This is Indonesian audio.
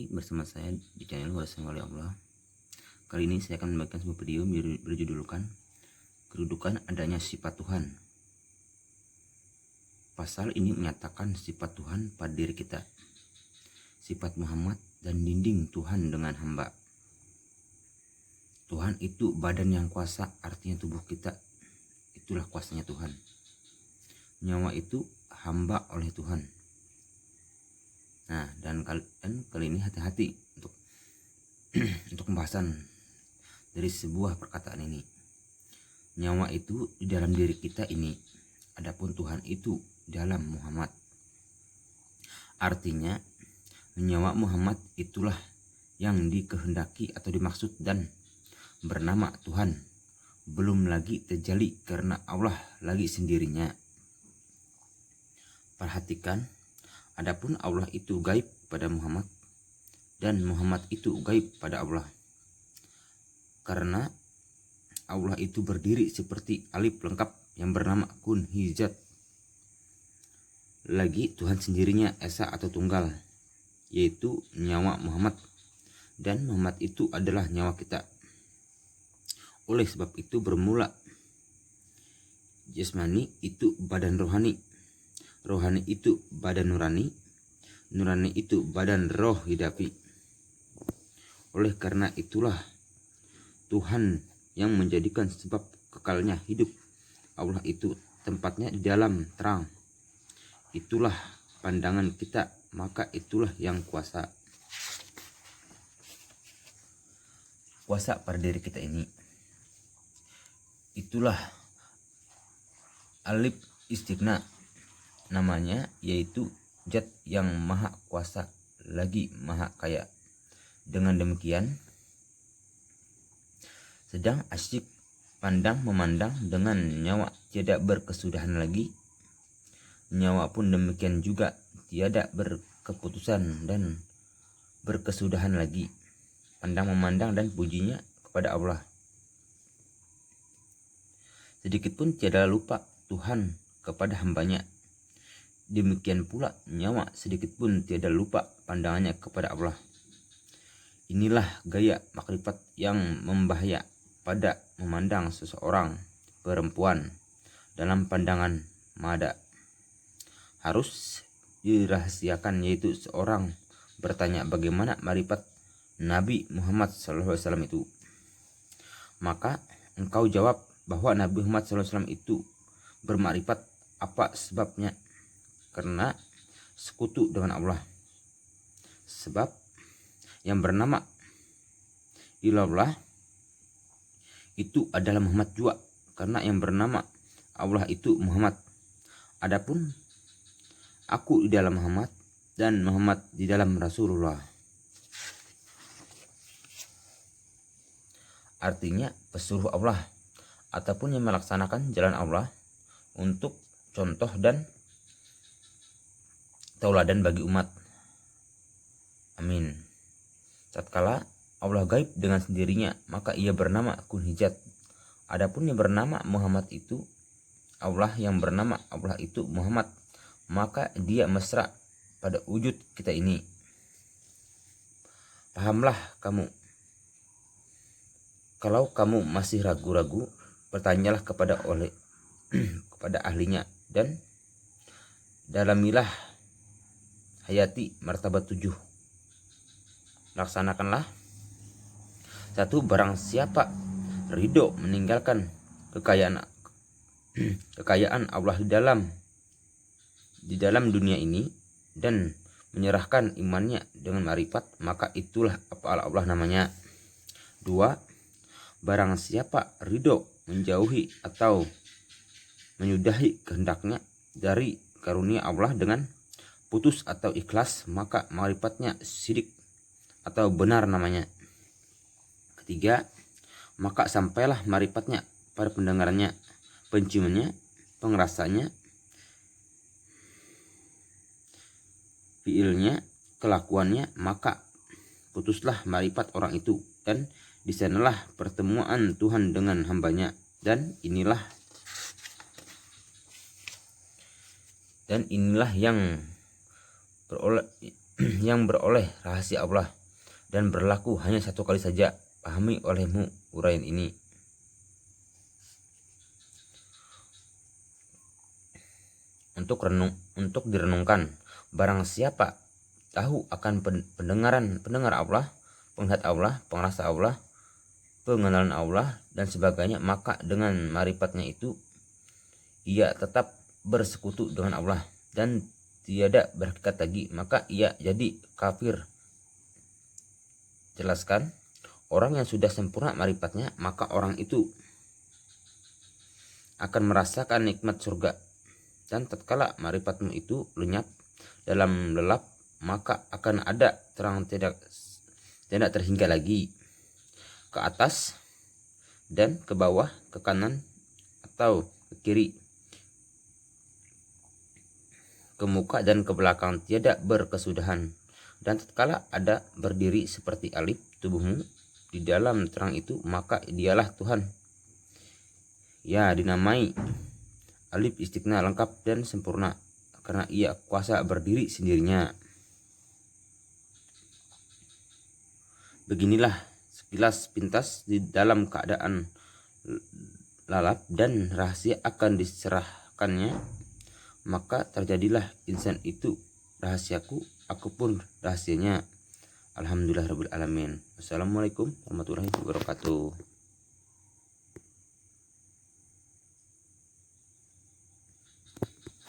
kembali bersama saya di channel Warisan Wali Allah. Kali ini saya akan membagikan sebuah video berjudulkan Kedudukan Adanya Sifat Tuhan. Pasal ini menyatakan sifat Tuhan pada diri kita, sifat Muhammad, dan dinding Tuhan dengan hamba. Tuhan itu badan yang kuasa, artinya tubuh kita itulah kuasanya Tuhan. Nyawa itu hamba oleh Tuhan. Nah, dan kali ini hati-hati untuk pembahasan dari sebuah perkataan ini. Nyawa itu di dalam diri kita ini, adapun Tuhan itu dalam Muhammad. Artinya, nyawa Muhammad itulah yang dikehendaki atau dimaksud dan bernama Tuhan. Belum lagi terjali karena Allah lagi sendirinya. Perhatikan, adapun Allah itu gaib pada Muhammad dan Muhammad itu gaib pada Allah. Karena Allah itu berdiri seperti alif lengkap yang bernama kun hizat. Lagi Tuhan sendirinya esa atau tunggal, yaitu nyawa Muhammad, dan Muhammad itu adalah nyawa kita. Oleh sebab itu bermula jasmani itu badan rohani, rohani itu badan nurani, nurani itu badan roh hidapi. Oleh karena itulah Tuhan yang menjadikan sebab kekalnya hidup. Allah itu tempatnya di dalam terang. Itulah pandangan kita, maka itulah yang kuasa. Kuasa pada diri kita ini, itulah alif istighna namanya, yaitu zat yang maha kuasa lagi maha kaya. Dengan demikian, sedang asyik pandang memandang dengan nyawa tidak berkesudahan lagi. Nyawa pun demikian juga tiada berkeputusan dan berkesudahan lagi. Pandang memandang dan pujinya kepada Allah. Sedikit pun tiada lupa Tuhan kepada hambanya. Demikian pula nyawa sedikit pun tiada lupa pandangannya kepada Allah. Inilah gaya makrifat yang membahaya pada memandang seseorang perempuan dalam pandangan mada. Harus dirahasiakan, yaitu seorang bertanya bagaimana makrifat Nabi Muhammad SAW itu. Maka engkau jawab bahwa Nabi Muhammad SAW itu bermakrifat. Apa sebabnya? Karena sekutu dengan Allah. Sebab yang bernama ilallah itu adalah Muhammad juga, karena yang bernama Allah itu Muhammad. Adapun aku di dalam Muhammad dan Muhammad di dalam Rasulullah. Artinya pesuruh Allah ataupun yang melaksanakan jalan Allah untuk contoh dan tauladan bagi umat. Amin. Tatkala Allah gaib dengan sendirinya, maka ia bernama kun hijat. Adapun yang bernama Muhammad itu Allah, yang bernama Allah itu Muhammad, maka dia mesra pada wujud kita ini. Pahamlah kamu. Kalau kamu masih ragu-ragu, bertanyalah kepada kepada ahlinya, dan dalamilah hayati martabat 7. Laksanakanlah. 1. Barang siapa ridho meninggalkan kekayaan Allah di dalam dunia ini dan menyerahkan imannya dengan marifat, maka itulah apa Allah namanya. 2. Barang siapa ridho menjauhi atau menyudahi kehendaknya dari karunia Allah dengan putus atau ikhlas, maka marifatnya sidik atau benar namanya. 3. Maka sampailah marifatnya pada pendengarannya, penciumannya, pengerasanya, fiilnya, kelakuannya, maka putuslah marifat orang itu, dan di sanalah pertemuan Tuhan dengan hambanya, dan inilah yang beroleh rahasia Allah. dan berlaku hanya satu kali saja. Pahami olehmu uraian ini. Untuk direnungkan, barang siapa tahu akan pendengar Allah, penglihat Allah, pengrasa Allah, pengenalan Allah dan sebagainya, maka dengan marifatnya itu ia tetap bersekutu dengan Allah dan tiada berhakikat lagi, maka ia jadi kafir. Jelaskan, orang yang sudah sempurna marifatnya, maka orang itu akan merasakan nikmat surga. Dan tatkala marifatmu itu lenyap dalam lelap, maka akan ada terang tidak terhingga lagi, ke atas dan ke bawah, ke kanan atau ke kiri, ke muka dan ke belakang, tiada berkesudahan. Dan tatkala ada berdiri seperti alif tubuhmu di dalam terang itu, maka dialah Tuhan. Ya, dinamai alif istighna, lengkap dan sempurna, karena ia kuasa berdiri sendirinya. Beginilah sekilas pintas di dalam keadaan lalap dan rahasia akan diserahkannya, maka terjadilah insan itu rahasiaku, aku pun rahasianya. Alhamdulillahirabbil alamin. Assalamualaikum warahmatullahi wabarakatuh.